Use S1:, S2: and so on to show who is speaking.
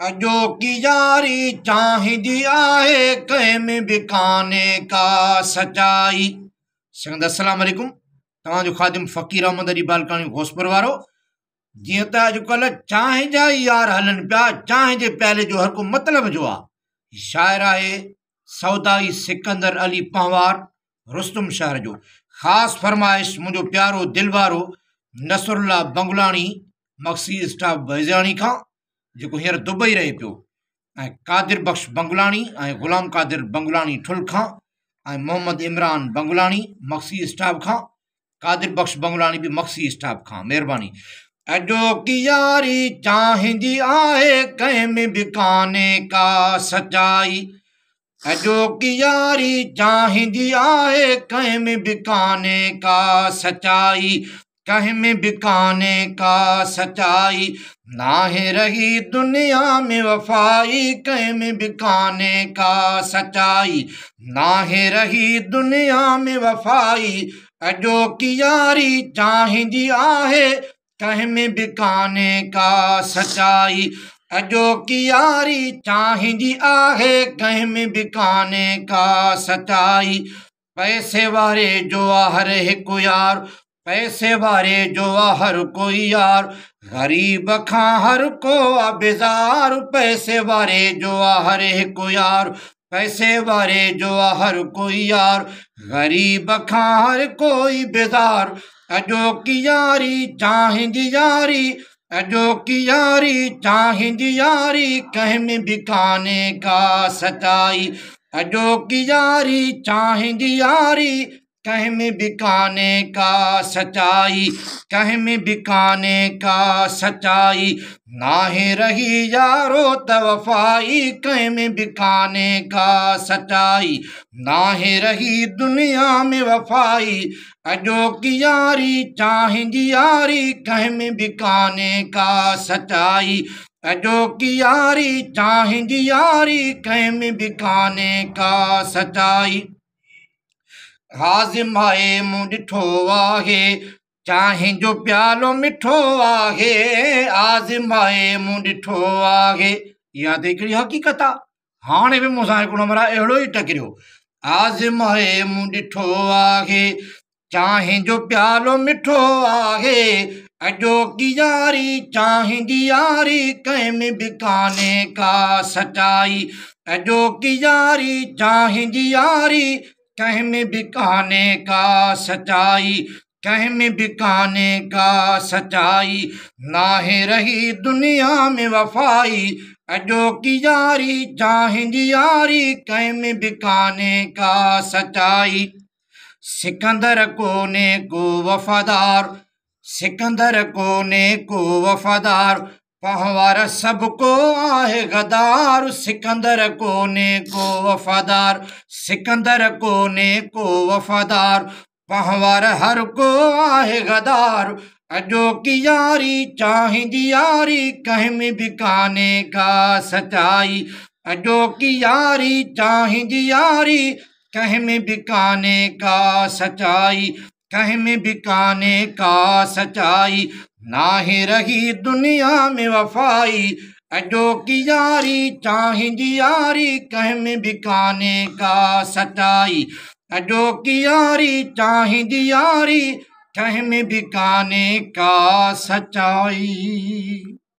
S1: अजो की यारी चाहिदी आहे कंहिं में बि काने का सचाई। संगत अस्सलाम वालेकुम। तव्हांजो ख़ादिम फ़कीर अहमद अली बालकानी घोसपुर वारो। जीअं त अॼुकल्ह चांहि जा ई यार हलनि पिया, चांहि जे प्याले जो हर को मतिलब जो आहे। शाइर आहे सौदाई सिकंदर अली पहवार रुस्तुम शहर जो। ख़ासि फरमाइश मुंहिंजो प्यारो दिलवारो नसरुल्ला बंगुलाणी मक्सी स्टाफ बैज़ाणी खां, जेको हींअर दुबई रहे पियो, ऐं कादिर बख्श बंगुलाणी ऐं ग़ुलाम कादिर बंगुलाणी ठुल खां, ऐं मोहम्मद इमरान बंगुलाणी मक्सी स्टाफ खां, कादिर बख्श बंगुलाणी बि मक्सी स्टाफ खां। महिरबानी। अजो की यारी चाहिदी आहे कंहिं में बि काने का सचाई। अजो की यारी चाहिदी आहे कंहिं में बि काने का सचाई। कहीं में भी काने का सचाई। नाहे रही दुनिया में वफाई कहीं में भी काने का सचाई। नाहे रही दुनिया में वफाई। अजो की यारी चाहिदी आहे कहीं में भी काने का सचाई। अजो की यारी चाहिदी आहे कहीं में भी काने का सचाई। पैसे वारे जो हर हिकु यार, पैसे वारे जो हर कोई यार, गरीब खां हर को बेजार। पैसे वारे जो हर हिकु यार, पैसे वारे जो हर कोई यार, गरीब खां हर कोई बेजार। अजो की यारी चाहिदी यारी, अजो की यारी चाहिदी यारी कहीं में भी काने का सचाई। अजो की यारी चाहिदी यारी कहीं में भी काने का सचाई। कहीं में भी काने का सचाई। नाहे रही यारो त वफाई कहीं में भी काने का सचाई। नाहे रही दुनिया में वफाई। अजो की यारी चाहिदी यारी कहीं में भी काने का सचाई। अजो की यारी चाहिदी यारी कहीं में भी काने का सचाई। हाज़िम आहे मूं ॾिठो आहे चांहि जो प्यालो मिठो आहे। आज़िम आहे मूं ॾिठो आहे। इहा त हिकिड़ी हक़ीक़त आहे। हाणे बि मूंसां हिकिड़ो मरा अहिड़ो ई टकरियो। आज़िम आहे मूं ॾिठो आहे चांहि जो प्यालो मिठो आहे। अजो की यारी चाहिदी यारी कंहिं में भी काने का सचाई। अजो की यारी चाहिदी यारी कहीं में भी काने का सचाई। कहीं में भी काने का सचाई। नाहे रही दुनिया में वफाई। अजो की यारी चाहिदी यारी कहीं में भी काने का सचाई। सिकंदर कोने को वफादार, सिकंदर कोने को वफादार, पहवार सबको आहे गदार। सिकंदर कोने को वफादार, सिकंदर कोने को वफादार, पहवार हर को आहे गदार। अजो की यारी चाहिदी यारी कहीं में भी काने का सचाई। अजो की यारी चाहिदी यारी कहीं में भी काने का सचाई। कहीं में भी काने का सचाई। नाहे रही दुनिया में वफाई। अजो की यारी चाहिदी यारी कहीं में भी काने का सचाई। अजो की यारी चाहिदी यारी कहीं में भी काने का सचाई।